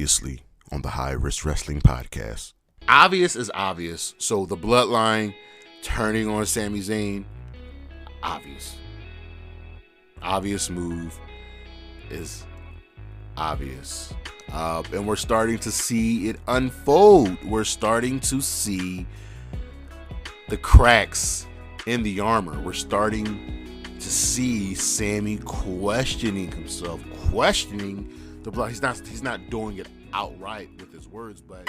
Previously on the High Risk Wrestling Podcast. Obvious is obvious. So the bloodline turning on Sami Zayn, obvious. Obvious move is obvious. And we're starting to see it unfold. We're starting to see the cracks in the armor. We're starting to see Sami questioning himself, questioning the blood. He's not doing it outright with his words, but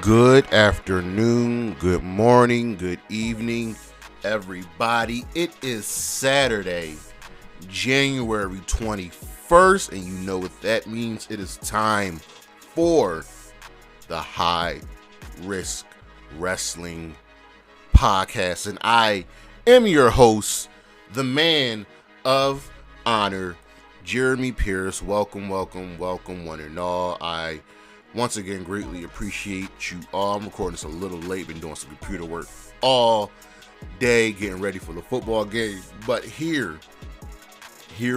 good afternoon, good morning, good evening, everybody. It is Saturday, January 21st, and you know what that means. It is time for the High Risk Wrestling Podcast, and I am your host, the man of honor, Jeremy Pierce. Welcome, one and all. I once again greatly appreciate you all. I'm recording this a little late, been doing some computer work all day, getting ready for the football game, but here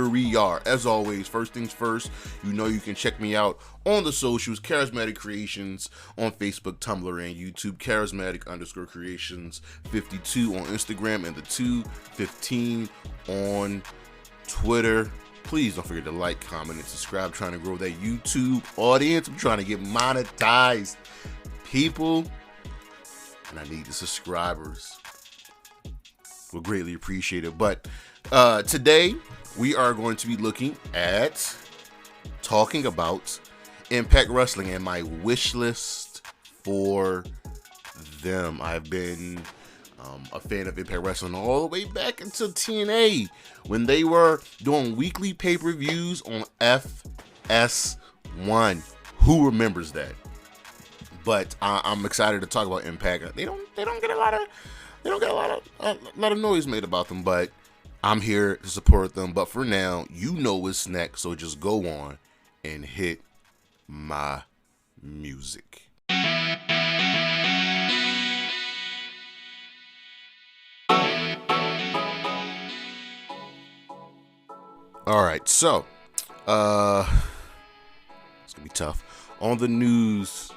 we are. As always, first things first, you know you can check me out on the socials, Charismatic Creations on Facebook, Tumblr, and YouTube, Charismatic_Creations 52 on Instagram, and the 215 on Twitter. Please don't forget to like, comment, and subscribe. I'm trying to grow that YouTube audience. I'm trying to get monetized, people, and I need the subscribers. We'll greatly appreciate it. But today, we are going to be looking at talking about Impact Wrestling and my wish list for them. I've been a fan of Impact Wrestling all the way back into TNA when they were doing weekly pay-per-views on FS1. Who remembers that? But I'm excited to talk about Impact. They don't get a lot of noise made about them, but I'm here to support them. But for now, you know what's next, so just go on and hit my music. All right, so it's gonna be tough on the news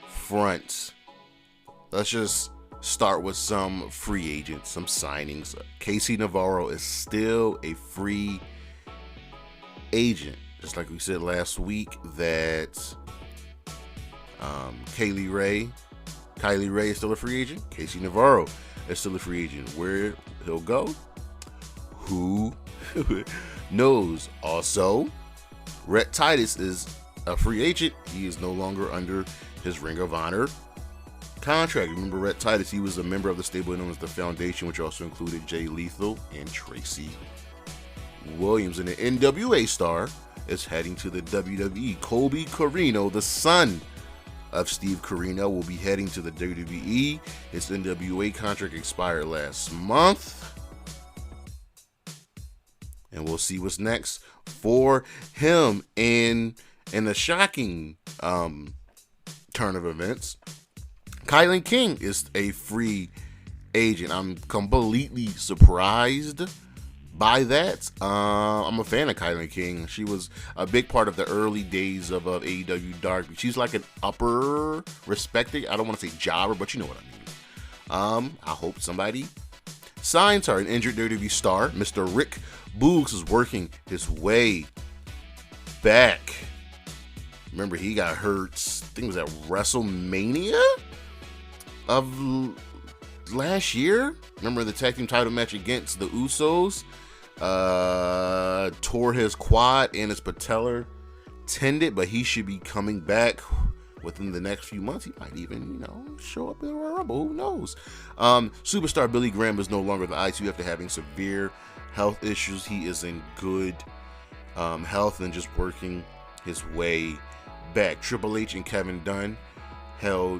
front. Let's just start with some free agents, some signings. Casey Navarro is still a free agent, just like we said last week that Kylie Ray is still a free agent. Casey Navarro is still a free agent. Where he'll go, who knows? Also, Rhett Titus is a free agent. He is no longer under his Ring of Honor contract. Remember Rhett Titus? He was a member of the stable known as the Foundation, which also included Jay Lethal and Tracy Williams. And the NWA star is heading to the WWE. Colby Corino, the son of Steve Corino, will be heading to the WWE. His NWA contract expired last month, and we'll see what's next for him. And in a shocking turn of events, Kylan King is a free agent. I'm completely surprised by that. I'm a fan of Kylan King. She was a big part of the early days of AEW Dark. She's like an upper respected, I don't want to say jobber, but you know what I mean. I hope somebody signs her. An injured WWE star, Mr. Rick Boogs, is working his way back. Remember, he got hurt, I think it was at Wrestlemania of last year. Remember the tag team title match against the Usos? Tore his quad and his patellar tendon, but he should be coming back within the next few months. He might even, show up in a Rumble. Who knows? Superstar Billy Graham is no longer the IC after having severe health issues. He is in good health and just working his way back. Triple H and Kevin Dunn held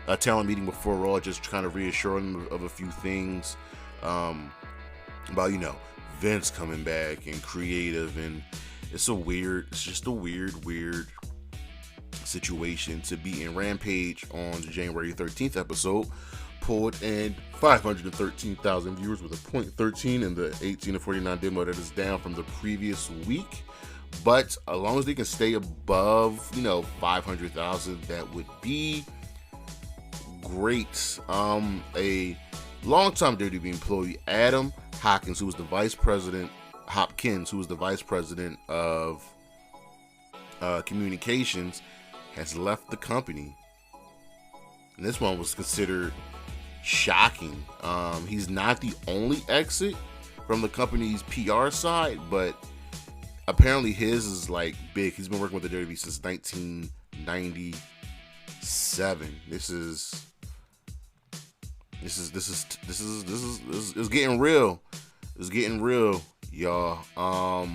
a talent meeting before Raw, just kind of reassuring them of a few things about Vince coming back and creative, and it's just a weird situation to be in. Rampage on the January 13th episode pulled in 513,000 viewers with a .13 in the 18 to 49 demo. That is down from the previous week. But as long as they can stay above, 500,000, that would be great. A longtime WWE employee, Adam Hopkins, who was the vice president of communications, has left the company. And this one was considered shocking. He's not the only exit from the company's PR side, but apparently his is like big. He's been working with the WWE since 1997. This is getting real. It's getting real, y'all.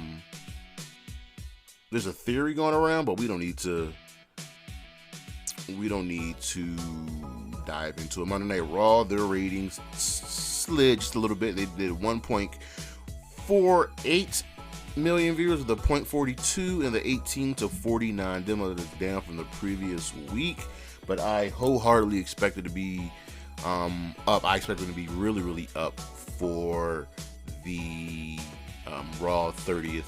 There's a theory going around, but we don't need to dive into it. Monday Night Raw, their ratings slid just a little bit. They did 1.48 million viewers with a .42 in the 18 to 49 demo. That is down from the previous week, but I wholeheartedly expect it to be up. I expect it to be really, really up for the Raw 30th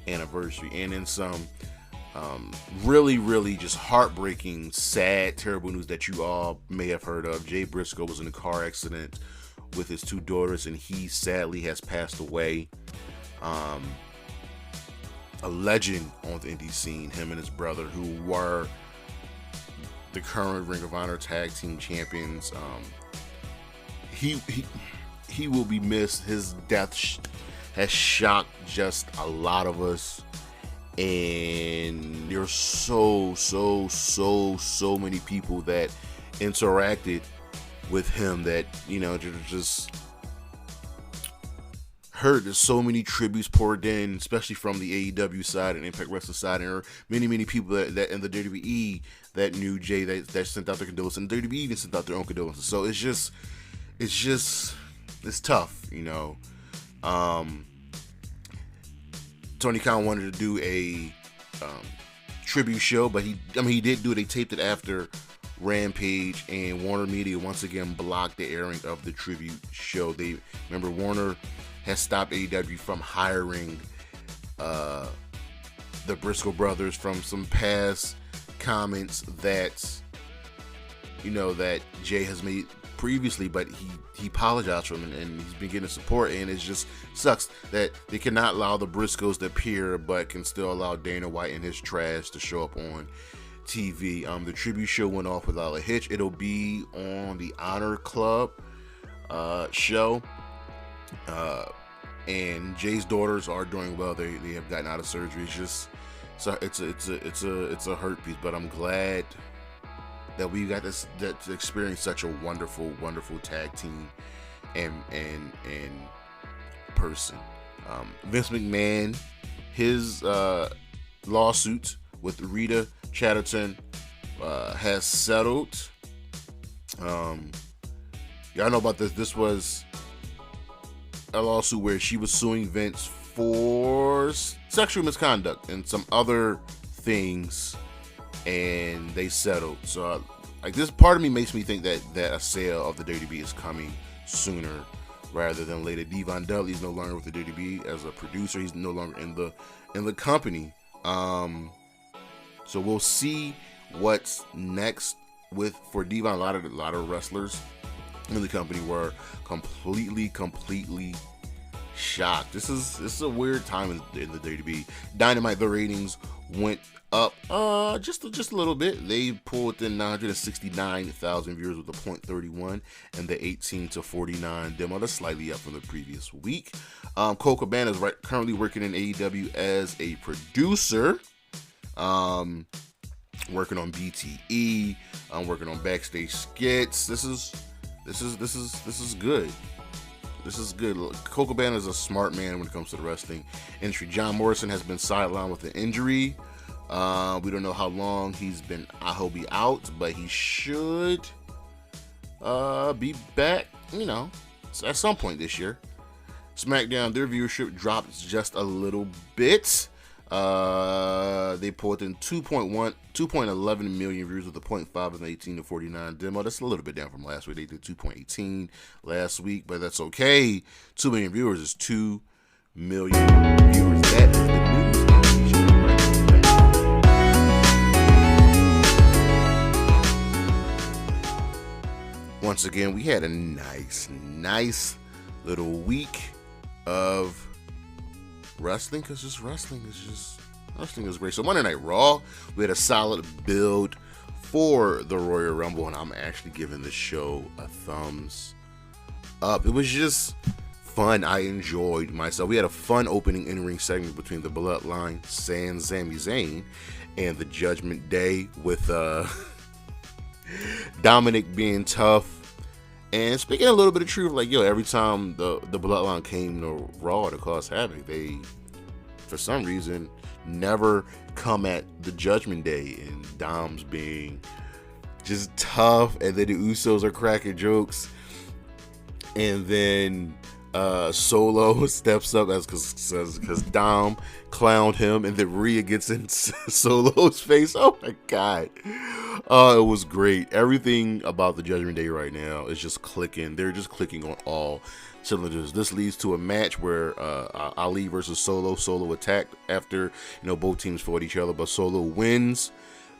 anniversary. And then some really, really just heartbreaking, sad, terrible news that you all may have heard of. Jay Brisco was in a car accident with his two daughters, and he sadly has passed away. A legend on the indie scene, him and his brother, who were the current Ring of Honor Tag Team Champions. He will be missed. His death has shocked just a lot of us. And there's so many people that interacted with him that, just heard. There's so many tributes poured in, especially from the AEW side and Impact Wrestling side, and there are many people that in the WWE that knew Jay that sent out their condolences, and WWE even sent out their own condolences. So it's tough, Tony Khan wanted to do a tribute show, but he did do it. They taped it after Rampage, and Warner Media once again blocked the airing of the tribute show. Remember, Warner has stopped AEW from hiring the Brisco brothers from some past comments that that Jay has made previously, but he apologized for them, and he's been getting support, and it just sucks that they cannot allow the Briscoes to appear, but can still allow Dana White and his trash to show up on TV. The tribute show went off without a hitch. It'll be on the Honor Club show, and Jay's daughters are doing well. They have gotten out of surgery. It's a hurt piece, but I'm glad that we got to experience such a wonderful tag team and person. Vince McMahon, his lawsuit with Rita Chatterton has settled. Y'all know about this. This was a lawsuit where she was suing Vince for sexual misconduct and some other things, and they settled. So this part of me makes me think that a sale of the WWE is coming sooner rather than later. Devon Dudley is no longer with the WWE as a producer. He's no longer in the company. So we'll see what's next for Devon. A lot of wrestlers in the company were completely shocked. This is a weird time in the WWE. Dynamite, the ratings went up just a little bit. They pulled in 969,000 viewers with a .31 and the 18 to 49 demo. That's slightly up from the previous week. Cole Cabana is currently working in AEW as a producer, working on BTE, working on backstage skits. This is good. This is good. Cole Cabana is a smart man when it comes to the wrestling industry. John Morrison has been sidelined with an injury. We don't know how long he'll be out, but he should be back, at some point this year. SmackDown, their viewership dropped just a little bit. They pulled in 2.11 million views with a 0.5 and 18 to 49 demo. That's a little bit down from last week. They did 2.18 last week, but that's okay. 2 million viewers is 2 million viewers. That is the news. Once again, we had a nice little week of wrestling, because wrestling is great. So Monday Night Raw, we had a solid build for the Royal Rumble, and I'm actually giving the show a thumbs up. It was just fun. I enjoyed myself. We had a fun opening in-ring segment between the Bloodline, Sami Zayn, and the Judgment Day with Dominic being tough. And speaking a little bit of truth, like, every time the Bloodline came to Raw to cause havoc, they, for some reason, never come at the Judgment Day, and Dom's being just tough, and then the Usos are cracking jokes, and then Solo steps up because Dom clowned him, and then Rhea gets in Solo's face. Oh my god. It was great. Everything about the Judgment Day right now is just clicking. They're just clicking on all cylinders. This leads to a match where Ali versus Solo. Solo attacked after both teams fought each other, but Solo wins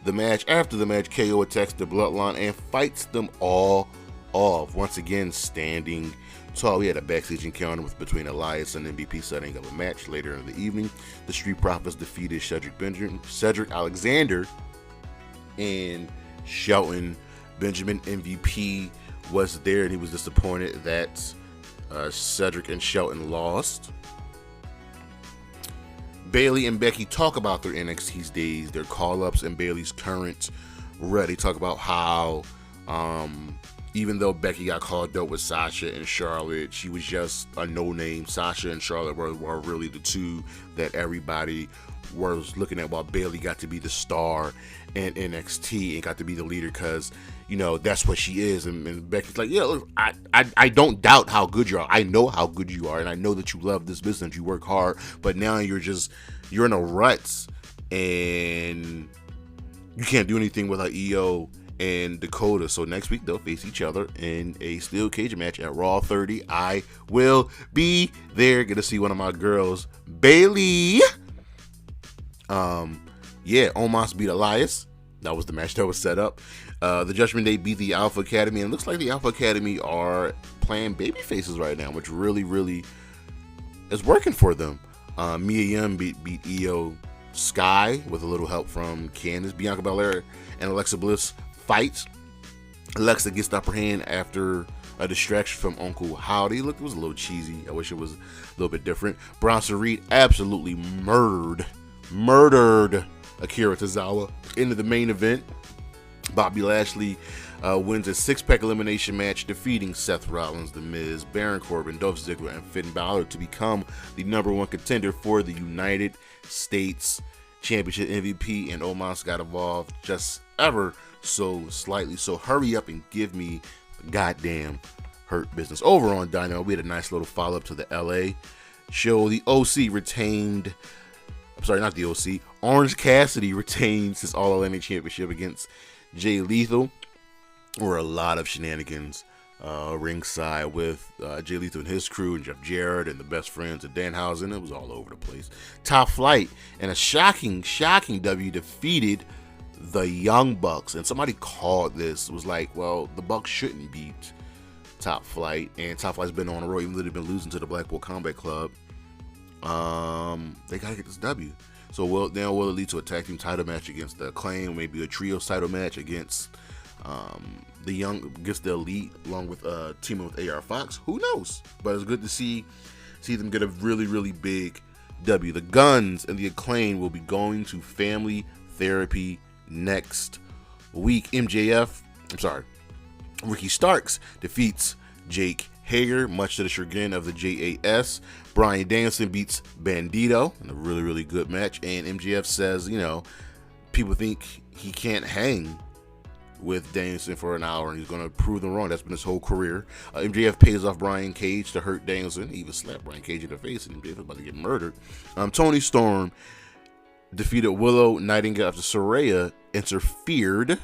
the match. After the match, KO attacks the Bloodline and fights them all off. Once again, standing tall. We had a backstage encounter between Elias and MVP, setting up a match later in the evening. The Street Profits defeated Cedric Alexander and Shelton Benjamin. MVP was there, and he was disappointed that Cedric and Shelton lost. Bayley and Becky talk about their NXT days, their call-ups, and Bayley's current run. They talk about how even though Becky got called up with Sasha and Charlotte, she was just a no-name. Sasha and Charlotte were really the two that everybody was looking at, while Bayley got to be the star in NXT and got to be the leader because, that's what she is. And Becky's like, look, I don't doubt how good you are. I know how good you are, and I know that you love this business. You work hard, but now you're in a rut, and you can't do anything without EO and Dakota. So next week they'll face each other in a steel cage match at Raw 30. I will be there. Get to see one of my girls, Bayley. Omos beat Elias. That was the match that was set up. The Judgment Day beat the Alpha Academy, and it looks like the Alpha Academy are playing baby faces right now, which really is working for them. Mia Yim beat Io Sky with a little help from Candice. Bianca Belair and Alexa Bliss fight. Alexa gets the upper hand after a distraction from Uncle Howdy. It was a little cheesy. I wish it was a little bit different. Bronson Reed absolutely murdered Akira Tozawa into the main event. Bobby Lashley wins a 6-pack elimination match, defeating Seth Rollins, The Miz, Baron Corbin, Dolph Ziggler, and Finn Balor to become the #1 contender for the United States Championship. MVP and Omos got involved just ever so slightly. So hurry up and give me the goddamn Hurt Business. Over on Dynamite, we had a nice little follow-up to the LA show. The OC retained... I'm sorry, not the OC. Orange Cassidy retains his All Atlantic Championship against Jay Lethal. There were a lot of shenanigans ringside with Jay Lethal and his crew, and Jeff Jarrett and the best friends of Danhausen. It was all over the place. Top Flight and a shocking W defeated the Young Bucks. And somebody called this, was like, well, the Bucks shouldn't beat Top Flight. And Top Flight's been on the road, even though they've been losing to the Blackpool Combat Club. They gotta get this W. So will it lead to a tag team title match against the Acclaimed, maybe a trios title match against the Elite, along with teaming with AR Fox? Who knows? But it's good to see them get a really big W. The Guns and the Acclaimed will be going to family therapy next week. Ricky Starks defeats Jake Hager, much to the chagrin of the JAS. Bryan Danielson beats Bandido in a really good match. And MJF says, people think he can't hang with Danielson for an hour, and he's going to prove them wrong. That's been his whole career. MJF pays off Brian Cage to hurt Danielson. He even slapped Brian Cage in the face, and MJF is about to get murdered. Tony Storm defeated Willow Nightingale after Saraya interfered.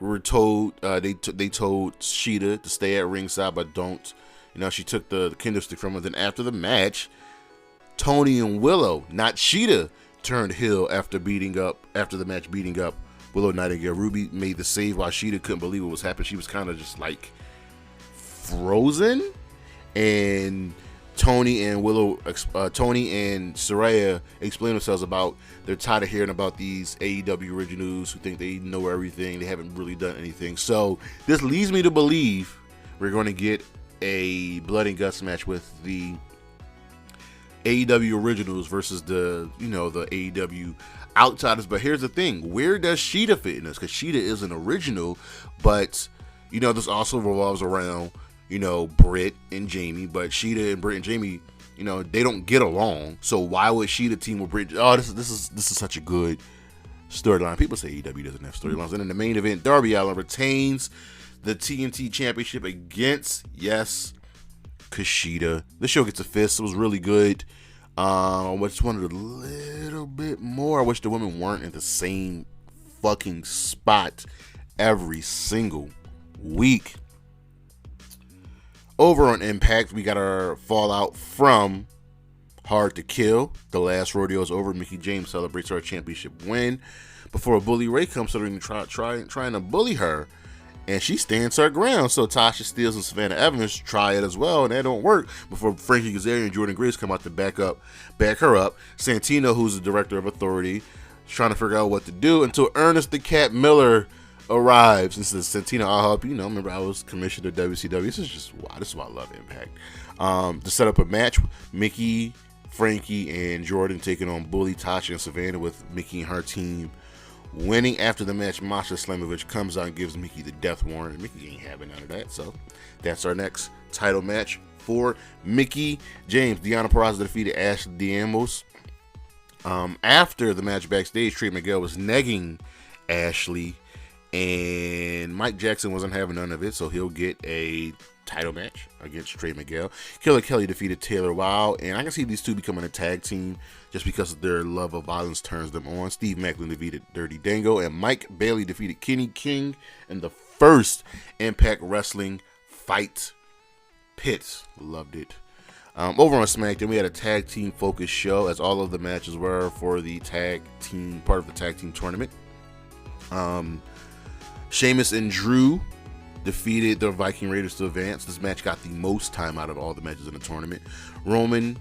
We were told they told Sheeta to stay at ringside, but don't. She took the kendo stick from her. Then after the match, Tony and Willow, not Sheeta, turned heel after the match beating up Willow Nightingale. Ruby made the save while Sheeta couldn't believe what was happening. She was kind of just like frozen, and Tony and Saraya explain themselves about they're tired of hearing about these AEW originals who think they know everything. They haven't really done anything. So this leads me to believe we're going to get a blood and guts match with the AEW originals versus the AEW outsiders. But here's the thing: where does Sheeta fit in this? Because Sheeta is an original, but this also revolves around Britt and Jamie. But Sheeta and Britt and Jamie, they don't get along. So why would Sheeta team with Britt? Oh, this is such a good storyline. People say AEW doesn't have storylines. And in the main event, Darby Allin retains the TNT Championship against Kushida. The show gets a fist. It was really good. I just wanted a little bit more. I wish the women weren't in the same fucking spot every single week. Over on Impact, we got our fallout from Hard to Kill. The last rodeo is over. Mickie James celebrates her championship win before a Bully Ray comes to the ring trying to bully her, and she stands her ground. So Tasha Steelz and Savannah Evans try it as well, and that don't work. Before Frankie Kazarian and Jordan Grace come out to back her up. Santino, who's the director of Authority, is trying to figure out what to do until Ernest the Cat Miller arrives and says, Santino, I'll help you. Remember I was commissioner of WCW. This is why I love Impact. To set up a match, Mickie, Frankie, and Jordan taking on Bully, Tasha, and Savannah, with Mickie and her team winning. After the match, Masha Slamovich comes out and gives Mickie the death warrant. Mickie ain't having none of that, so that's our next title match for Mickie James. Deonna Purrazzo defeated Ashley Diamos. After the match backstage, Trey Miguel was negging Ashley, and Mike Jackson wasn't having none of it, so he'll get a title match against Trey Miguel. Killer Kelly defeated Taylor Wilde, and I can see these two becoming a tag team just because their love of violence turns them on. Steve Macklin defeated Dirty Dango, and Mike Bailey defeated Kenny King in the first Impact Wrestling Fight Pit. Loved it. Over on SmackDown, we had a tag team focused show, as all of the matches were for the tag team, part of the tag team tournament. Sheamus and Drew defeated the Viking Raiders to advance. This match got the most time out of all the matches in the tournament. Roman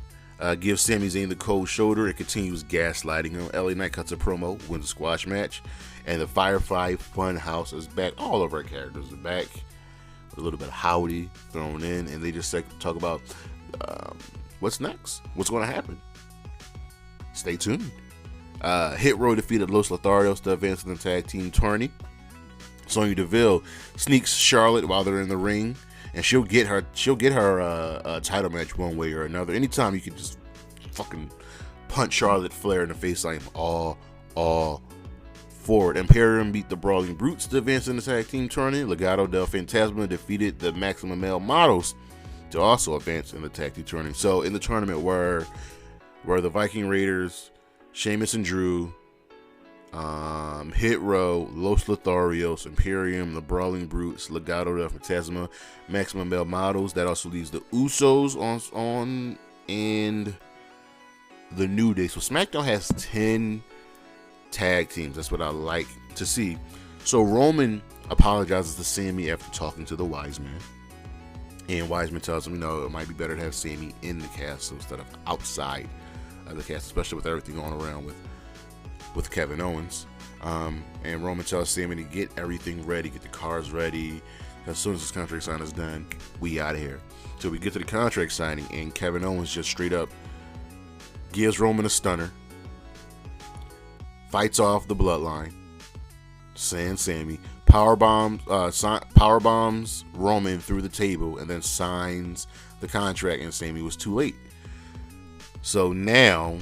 gives Sami Zayn the cold shoulder and continues gaslighting him. LA Knight cuts a promo, wins a squash match, and the Firefly Funhouse is back. All of our characters are back with a little bit of Howdy thrown in, and they just talk about what's next, what's going to happen. Stay tuned. Hit Row defeated Los Lotharios to advance in the tag team tourney. Sonya Deville sneaks Charlotte while they're in the ring, and she'll get her title match one way or another. Anytime you can just fucking punch Charlotte Flair in the face, I am all for it. Imperium beat the Brawling Brutes to advance in the tag team tourney. Legado del Fantasma defeated the Maximum Male Models to also advance in the tag team tourney. So in the tournament were the Viking Raiders, Sheamus and Drew, Hit Row, Los Lotharios, Imperium, the Brawling Brutes, Legado del Fantasma, Maximum Male Models. That also leaves the Usos on and the New Day. So SmackDown has 10 tag teams. That's what I like to see. So Roman apologizes to Sami after talking to the Wise Man, and Wiseman tells him, it might be better to have Sami in the castle instead of outside of the castle, especially with everything going around with Kevin Owens. And Roman tells Sami to get everything ready, get the cars ready. As soon as this contract signing is done, we out of here. So we get to the contract signing, and Kevin Owens just straight up gives Roman a stunner, fights off the bloodline, saying Sami, powerbombs Roman through the table, and then signs the contract, and Sami was too late. So now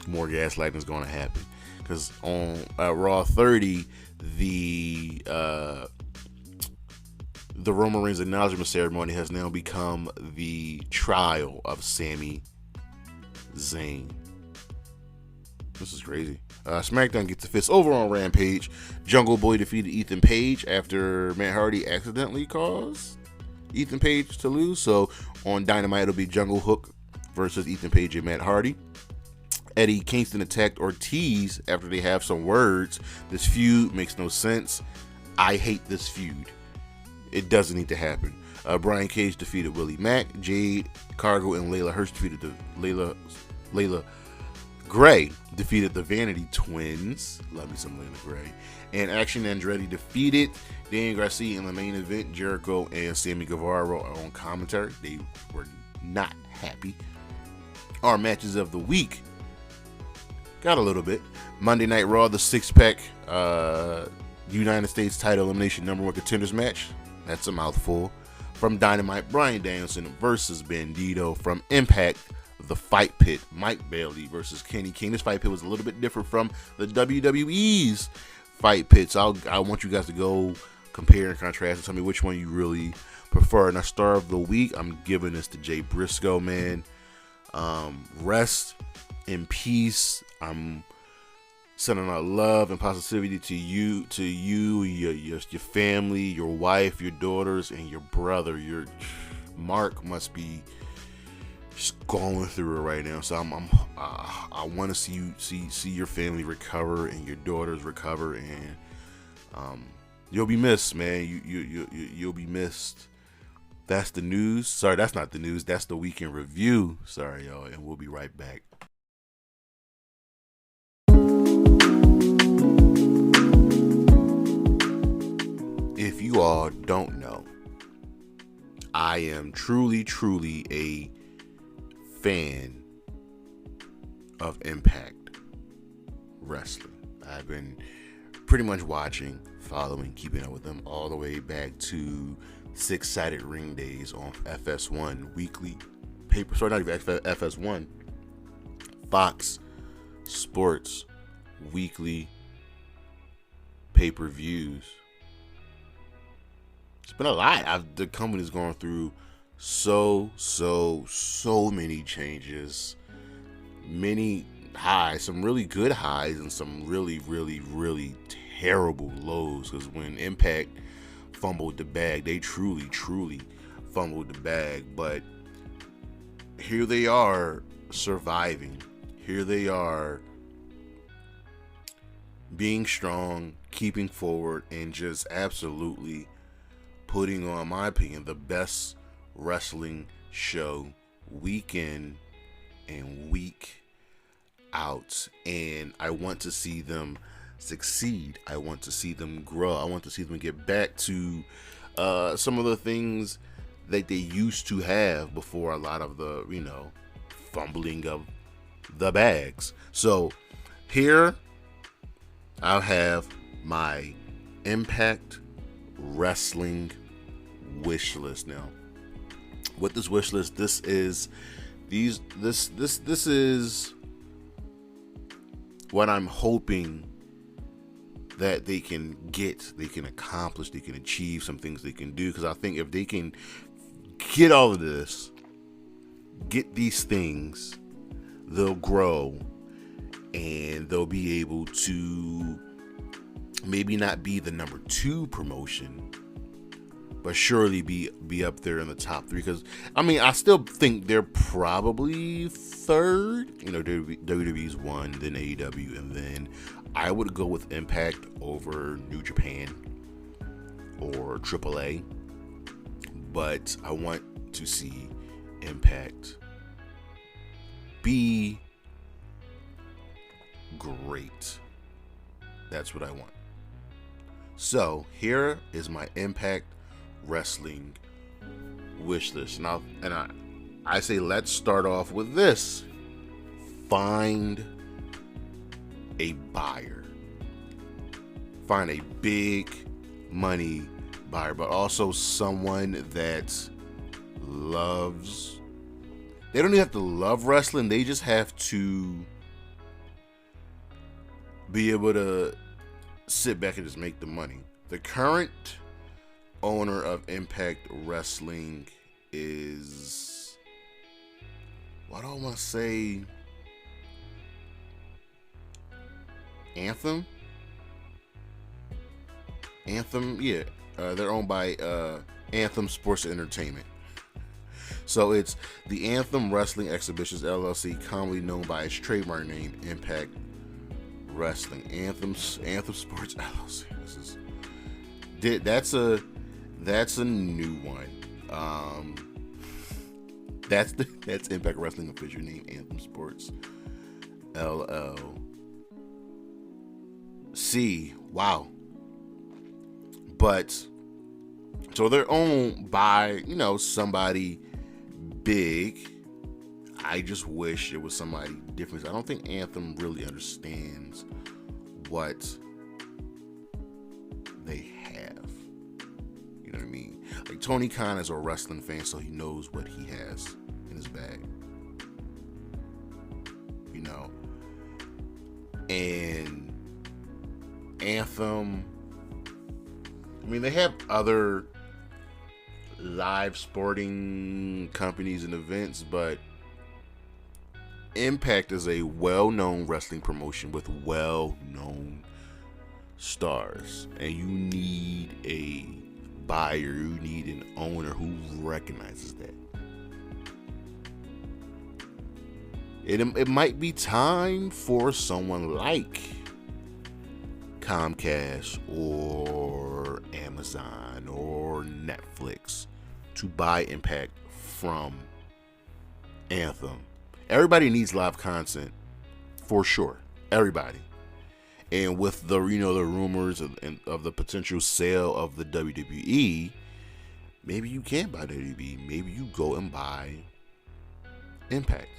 more gaslighting is going to happen, because on Raw 30, the Roman Reigns acknowledgement ceremony has now become the trial of Sami Zayn. This is crazy. SmackDown gets the fist over on Rampage. Jungle Boy defeated Ethan Page after Matt Hardy accidentally caused Ethan Page to lose. So on Dynamite, it'll be Jungle Hook versus Ethan Page and Matt Hardy. Eddie Kingston attacked Ortiz after they have some words. This feud makes no sense. I hate this feud. It doesn't need to happen. Brian Cage defeated Willie Mack. Jade Cargill and Layla Hirsch defeated Layla Gray defeated the Vanity Twins. Love me some Layla Gray. And Action Andretti defeated Dan Garcia in the main event. Jericho and Sammy Guevara were on commentary. They were not happy. Our matches of the week. Got a little bit. Monday Night Raw, the six-pack United States title elimination #1 contenders match. That's a mouthful. From Dynamite, Bryan Danielson versus Bandido. From Impact, the Fight Pit, Mike Bailey versus Kenny King. This Fight Pit was a little bit different from the WWE's Fight Pit. So I want you guys to go compare and contrast and tell me which one you really prefer. And our star of the week, I'm giving this to Jay Brisco, man. Rest in peace. I'm sending out love and positivity to you, your family, your wife, your daughters, and your brother. Your Mark must be just going through it right now. So I want to see your family recover and your daughters recover, and you'll be missed, man. You'll be missed. That's the news. Sorry, that's not the news. That's the weekend review. Sorry, y'all, and we'll be right back. If you all don't know, I am truly a fan of Impact Wrestling. I've been pretty much watching, following, keeping up with them all the way back to Six-Sided Ring days on FS1 weekly paper. Sorry, not even FS1. Fox Sports weekly pay-per-views. It's been a lot. The company's gone through so many changes, many highs, some really good highs and some really terrible lows. Because when Impact fumbled the bag, they truly fumbled the bag. But here they are surviving. Here they are being strong, keeping forward, and just absolutely putting on, my opinion, the best wrestling show week in and week out. And I want to see them succeed. I want to see them grow. I want to see them get back to some of the things that they used to have before a lot of the, fumbling of the bags. So here I'll have my Impact Wrestling wish list. Now, with this wish list, this is what I'm hoping that they can get, they can accomplish, they can achieve, some things they can do. Because I think if they can get all of this, get these things, they'll grow and they'll be able to maybe not be the number 2 promotion, but surely be up there in the top 3. Because I still think they're probably 3rd. WWE's 1, then AEW, and then I would go with Impact over New Japan or AAA. But I want to see Impact be great. That's what I want. So here is my Impact Wrestling wish list. Now, and I say let's start off with this. Find a buyer. Find a big money buyer, but also someone that loves. They don't even have to love wrestling. They just have to be able to sit back and just make the money. The current owner of Impact Wrestling is, what do I want to say? Anthem. Yeah. They're owned by Anthem Sports Entertainment. So it's the Anthem Wrestling Exhibitions LLC, commonly known by its trademark name, Impact Wrestling. Anthem Sports LLC. That's a new one. That's Impact Wrestling official name, Anthem Sports LLC. Wow. But so they're owned by, somebody big. I just wish it was somebody different. I don't think Anthem really understands what they have. You know what I mean? Like, Tony Khan is a wrestling fan, so he knows what he has in his bag. And Anthem, they have other live sporting companies and events, but Impact is a well-known wrestling promotion with well-known stars, and you need a buyer, you need an owner who recognizes that. It might be time for someone like Comcast or Amazon or Netflix to buy Impact from Anthem. Everybody needs live content, for sure. Everybody. And with the the rumors of the potential sale of the WWE, maybe you can't buy WWE. Maybe you go and buy Impact.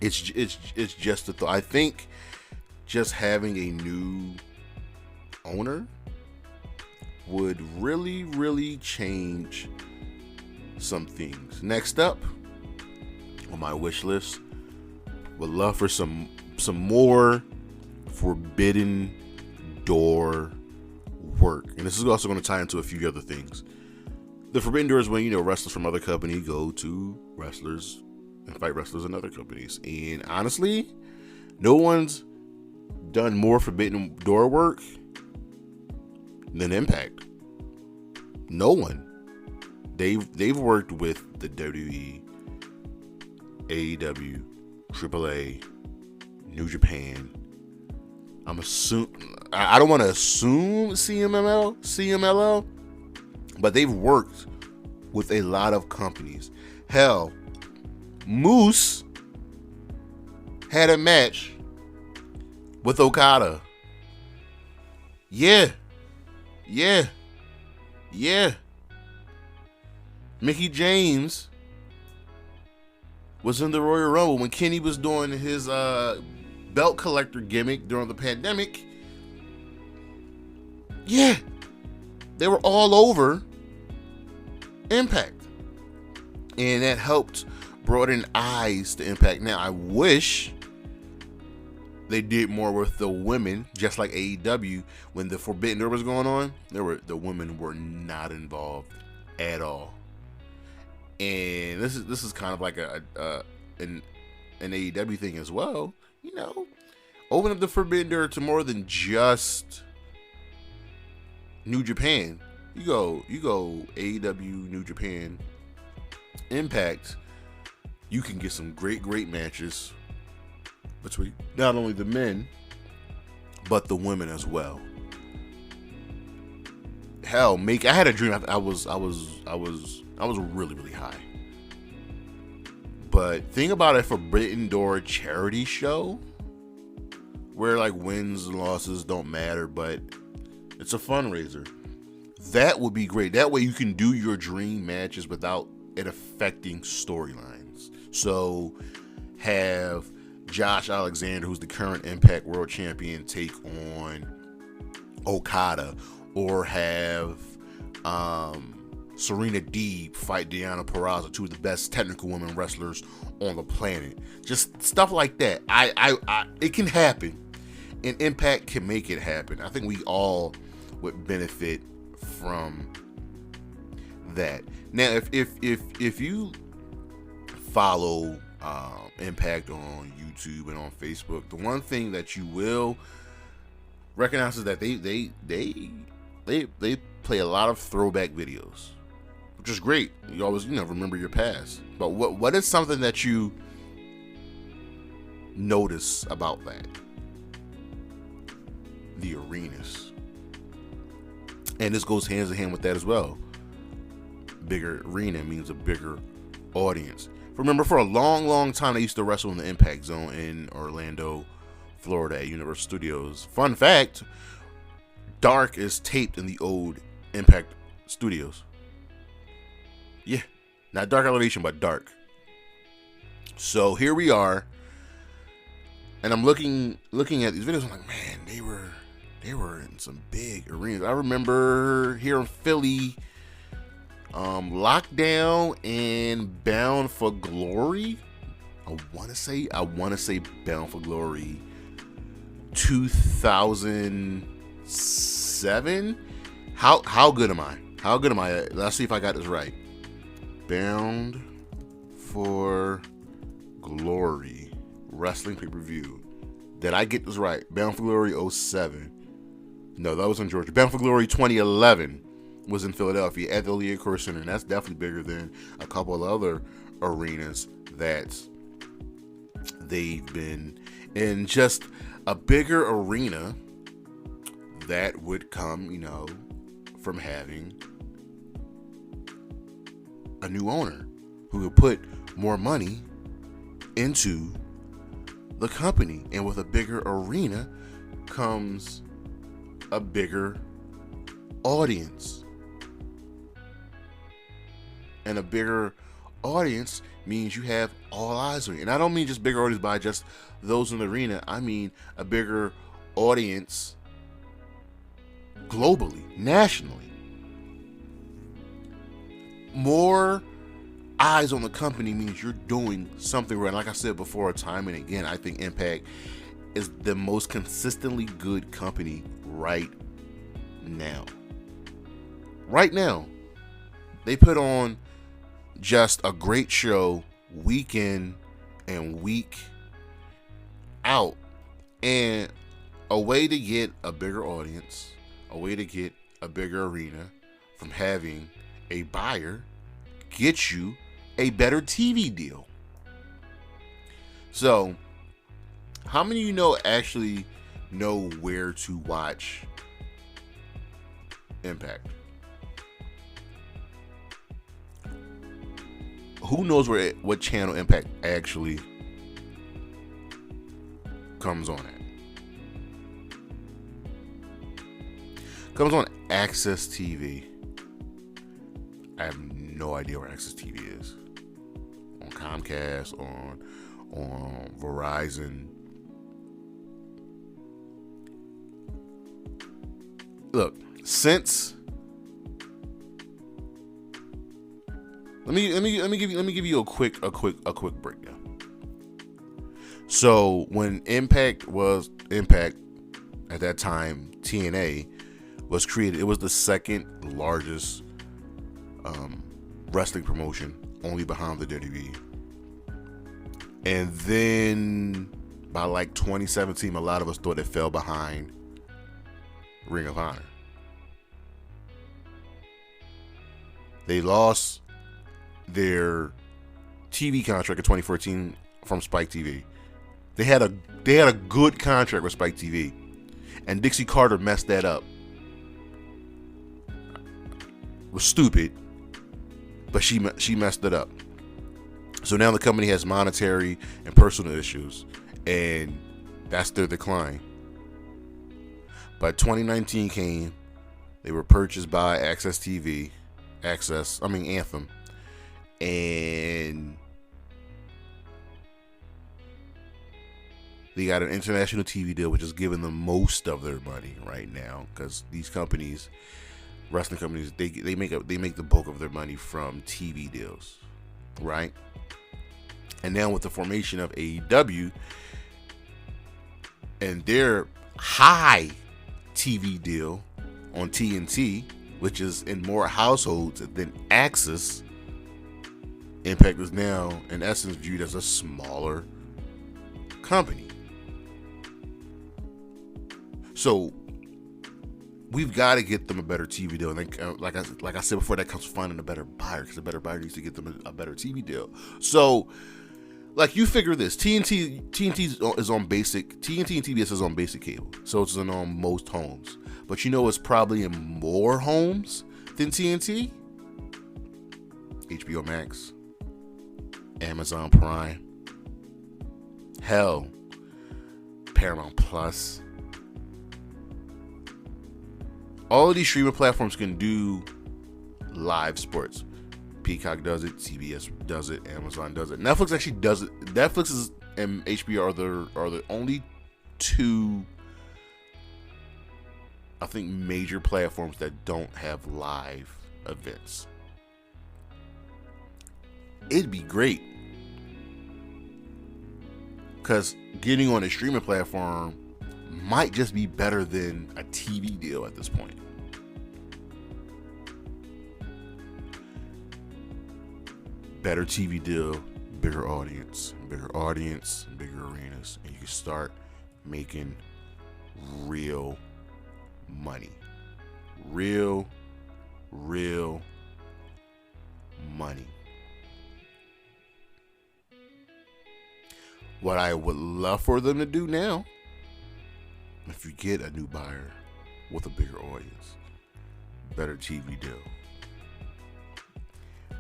It's just a thought. I think just having a new owner would really, really change some things. Next up on my wish list, would love for some more Forbidden Door work. And this is also going to tie into a few other things. The Forbidden Door is when, wrestlers from other companies go to wrestlers and fight wrestlers in other companies. And honestly, no one's done more Forbidden Door work than Impact. No one. They've worked with the WWE, AEW, AAA, New Japan. I don't want to assume CMLL, but they've worked with a lot of companies. Hell, Moose had a match with Okada. Yeah. Mickie James was in the Royal Rumble when Kenny was doing his belt collector gimmick during the pandemic. Yeah. They were all over Impact. And that helped broaden eyes to Impact. Now, I wish they did more with the women, just like AEW. When the Forbidden Door was going on, the women were not involved at all. And this is kind of like an AEW thing as well. Open up the Forbidden Door to more than just New Japan. You go AEW, New Japan, Impact. You can get some great matches between not only the men but the women as well. Hell, I had a dream. I was really, really high. But think about a Forbidden Door charity show where wins and losses don't matter, but it's a fundraiser. That would be great. That way you can do your dream matches without it affecting storylines. So have Josh Alexander, who's the current Impact World Champion, take on Okada, or have Serena Deeb fight Deonna Purrazzo, two of the best technical women wrestlers on the planet. Just stuff like that. It can happen, and Impact can make it happen. I think we all would benefit from that. Now, if you follow Impact on YouTube and on Facebook, the one thing that you will recognize is that they play a lot of throwback videos, which is great. You always remember your past. But what is something that you notice about that? The arenas. And this goes hands in hand with that as well. Bigger arena means a bigger audience. Remember, for a long time, they used to wrestle in the Impact Zone in Orlando, Florida at Universal Studios. Fun fact, Dark is taped in the old Impact Studios. Yeah, not Dark Elevation, but Dark. So here we are, and I'm looking at these videos. I'm like, man, they were in some big arenas. I remember here in Philly, Lockdown and Bound for Glory. I want to say Bound for Glory 2007. How good am I? Let's see if I got this right. Bound for Glory wrestling pay-per-view. Did I get this right? Bound for Glory 07. No, that was in Georgia. Bound for Glory 2011 was in Philadelphia at the Liacouras Center, and that's definitely bigger than a couple of other arenas that they've been in. Just a bigger arena that would come, from having a new owner who would put more money into the company. And with a bigger arena comes a bigger audience. And a bigger audience means you have all eyes on you. And I don't mean just bigger audience by just those in the arena. I mean a bigger audience globally, nationally. More eyes on the company means you're doing something right. Like I said before, time and again, I think Impact is the most consistently good company right now. Right now. They put on just a great show week in and week out. And a way to get a bigger audience, a way to get a bigger arena from having a buyer gets you a better TV deal. So, how many of you actually know where to watch Impact? Who knows what channel Impact actually comes on at? Comes on Access TV. I have no idea where Access TV is. On Comcast, on Verizon. Look, since let me give you a quick breakdown. So when Impact was Impact at that time, TNA was created. It was the second largest wrestling promotion, only behind the WWE. And then by like 2017, a lot of us thought it fell behind Ring of Honor. They lost their TV contract in 2014 from Spike TV. They had a good contract with Spike TV, and Dixie Carter messed that up. It was stupid, but she messed it up. So now the company has monetary and personal issues, and that's their decline. But 2019 came. They were purchased by Anthem, and they got an international TV deal, which is giving them most of their money right now, because these companies, wrestling companies, they make the bulk of their money from TV deals, right? And now with the formation of AEW and their high TV deal on TNT, which is in more households than Access, Impact is now, in essence, viewed as a smaller company. So we've got to get them a better TV deal. And like I said before, that comes from finding a better buyer, because a better buyer needs to get them a better TV deal. So, like, you figure this: TNT is on basic. TNT and TBS is on basic cable, so it's on most homes. But you know, it's probably in more homes than TNT. HBO Max, Amazon Prime, hell, Paramount Plus. All of these streaming platforms can do live sports. Peacock does it, CBS does it, Amazon does it. Netflix actually does it. Netflix and HBO are the only two, I think, major platforms that don't have live events. It'd be great, because getting on a streaming platform might just be better than a TV deal at this point. Better TV deal, bigger audience, bigger arenas, and you can start making real money. Real money. What I would love for them to do now, if you get a new buyer with a bigger audience, better TV deal,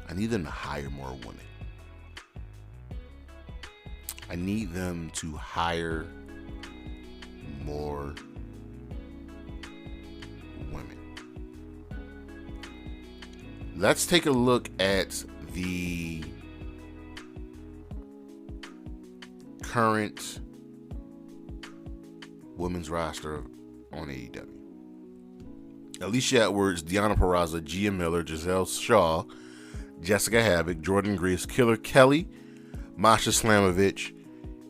I need them to hire more women. I need them to hire more women. Let's take a look at the current women's roster on AEW. Alicia Edwards, Deonna Purrazzo, Gia Miller, Giselle Shaw, Jessica Havoc, Jordan Grace, Killer Kelly, Masha Slamovich,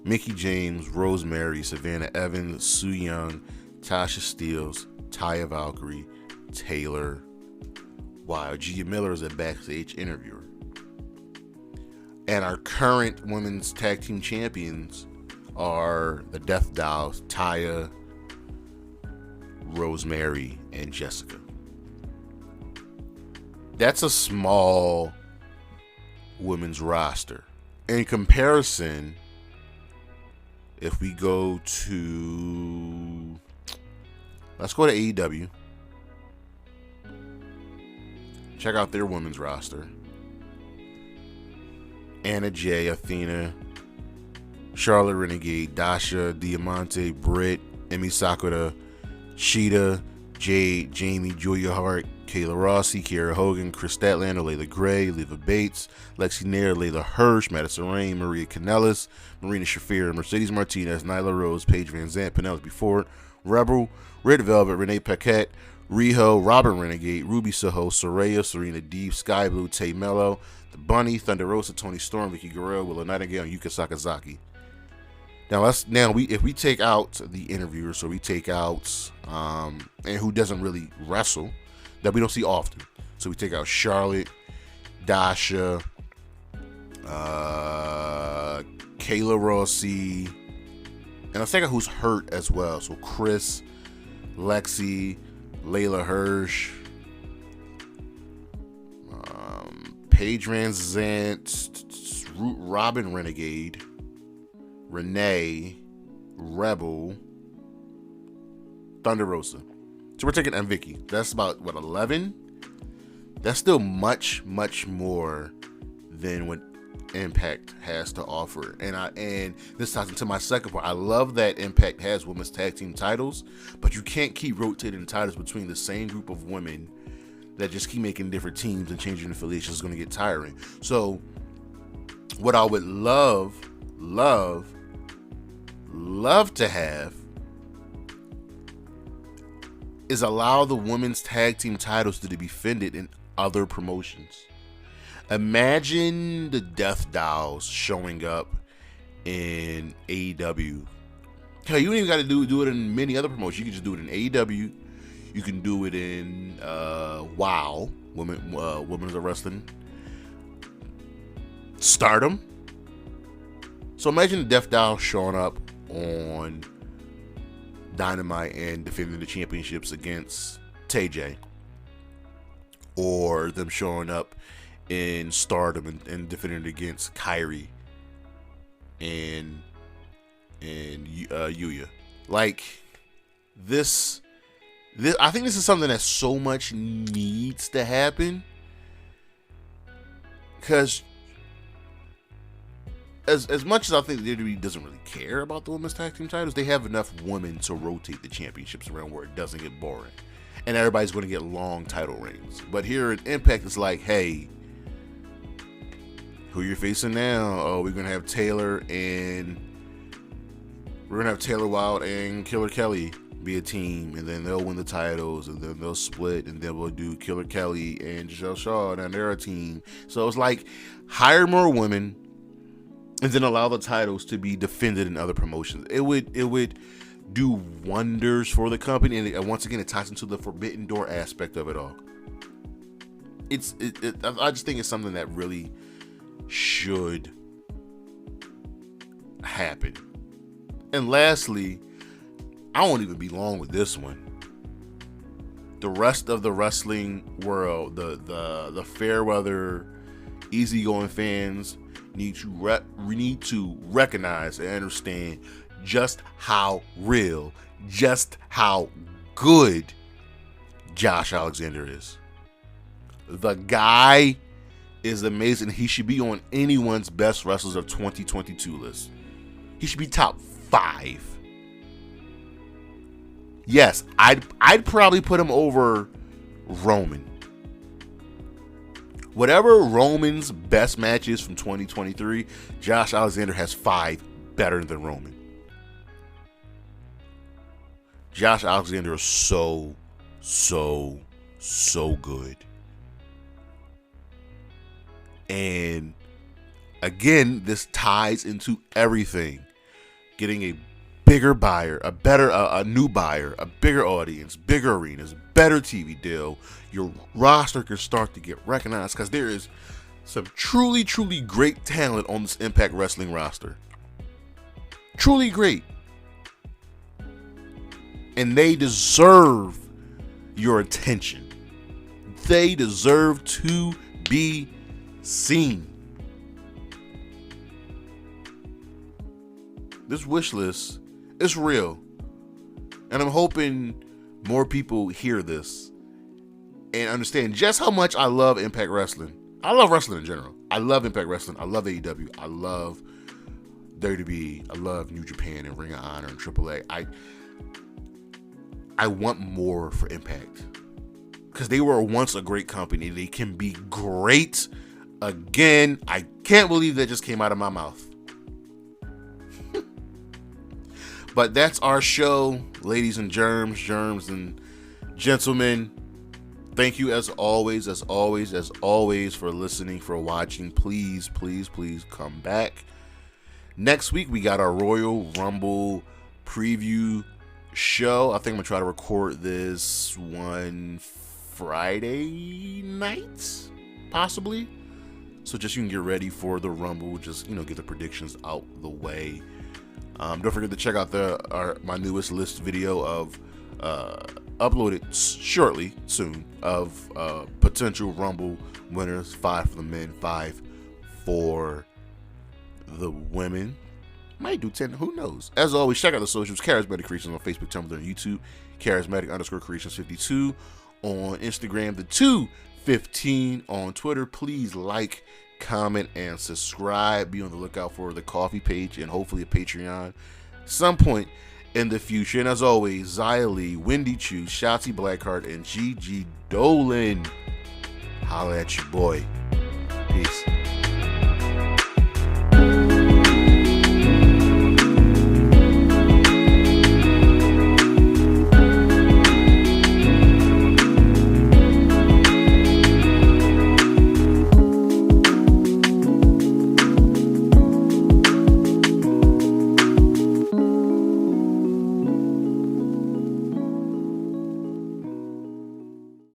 Mickie James, Rosemary, Savannah Evans, Su Yung, Tasha Steelz, Taya Valkyrie, Taylor Wilde. Gia Miller is a backstage interviewer. And our current women's tag team champions are the Death Dolls, Taya, Rosemary, and Jessica. That's a small women's roster. In comparison, if we go to, let's go to AEW. Check out their women's roster. Anna Jay, Athena, Charlotte Renegade, Dasha, Diamante, Britt, Emi Sakura, Sheeta, Jade, Jamie, Julia Hart, Kayla Rossi, Kiera Hogan, Chris Statlander, Layla Gray, Leva Bates, Lexi Nair, Layla Hirsch, Madison Rain, Maria Kanellis, Marina Shafir, Mercedes Martinez, Nyla Rose, Paige Van Zant, Penelope Ford, Rebel, Red Velvet, Renee Paquette, Riho, Robin Renegade, Ruby Soho, Soraya, Serena Deeb, Sky Blue, Tay Mello, The Bunny, Thunder Rosa, Tony Storm, Vicky Guerrero, Willow Nightingale, and Yuka Sakazaki. If we take out the interviewers, so we take out and who doesn't really wrestle, that we don't see often. So we take out Charlotte, Dasha, Kayla Rossi, and let's take out who's hurt as well. So Chris, Lexi, Layla Hirsch, Paige Van Zant, Robin Renegade, Renee, Rebel, Thunder Rosa. So we're taking Vicky. That's about, 11? That's still much, much more than what Impact has to offer. And this ties into my second point. I love that Impact has women's tag team titles, but you can't keep rotating titles between the same group of women that just keep making different teams and changing affiliations. Is going to get tiring. So what I would love to have is allow the women's tag team titles to be defended in other promotions. Imagine the Death Dolls showing up in AEW. Hell, you don't even got to do it in many other promotions. You can just do it in AEW. You can do it in WoW, Women's Wrestling. Stardom. So imagine Death Doll showing up on Dynamite and defending the championships against TJ, or them showing up in Stardom and defending it against Kyrie and Yuya. Like this, I think this is something that so much needs to happen, because as much as I think the WWE doesn't really care about the women's tag team titles, they have enough women to rotate the championships around where it doesn't get boring, and everybody's going to get long title reigns. But here at Impact, it's like, hey, who you're facing now? Oh, we're gonna have Taylor Wilde and Killer Kelly be a team, and then they'll win the titles, and then they'll split, and then we'll do Killer Kelly and Giselle Shaw, and they're a team. So it's like, hire more women, and then allow the titles to be defended in other promotions. It would do wonders for the company, and once again, it ties into the Forbidden Door aspect of it all. I just think it's something that really should happen. And lastly, I won't even be long with this one. The rest of the wrestling world, the fair weather, easygoing fans need to recognize and understand just how real, just how good Josh Alexander is. The guy is amazing. He should be on anyone's best wrestlers of 2022 list. He should be top 5. Yes, I'd probably put him over Roman. Whatever Roman's best match is from 2023, Josh Alexander has 5 better than Roman. Josh Alexander is so good. And again, this ties into everything. Getting a bigger buyer, a new buyer, a bigger audience, bigger arenas, better TV deal. Your roster can start to get recognized, because there is some truly great talent on this Impact Wrestling roster. Truly great. And they deserve your attention. They deserve to be seen. This wish list is real, and I'm hoping more people hear this and understand just how much I love Impact Wrestling. I love wrestling in general. I love Impact Wrestling. I love AEW. I love WWE. I love New Japan and Ring of Honor and AAA. I want more for Impact, because they were once a great company. They can be great again. I can't believe that just came out of my mouth. But that's our show, ladies and germs and gentlemen. Thank you as always for listening, for watching. Please come back. Next week, we got our Royal Rumble preview show. I think I'm going to try to record this one Friday night, possibly. So just you can get ready for the Rumble. Just, get the predictions out the way. Don't forget to check out my newest list video of uploaded shortly, soon, of potential Rumble winners. 5 for the men, 5 for the women. Might do 10, who knows? As always, check out the socials. Charismatic Creations on Facebook, Tumblr, and YouTube. Charismatic_Creations52 on Instagram. The 215 on Twitter. Please like, comment, and subscribe. Be on the lookout for the coffee page and hopefully a Patreon some point in the future. And as always, Xia Li, Wendy Chu, Shotzi Blackheart, and Gigi Dolan. Holla at your boy. Peace.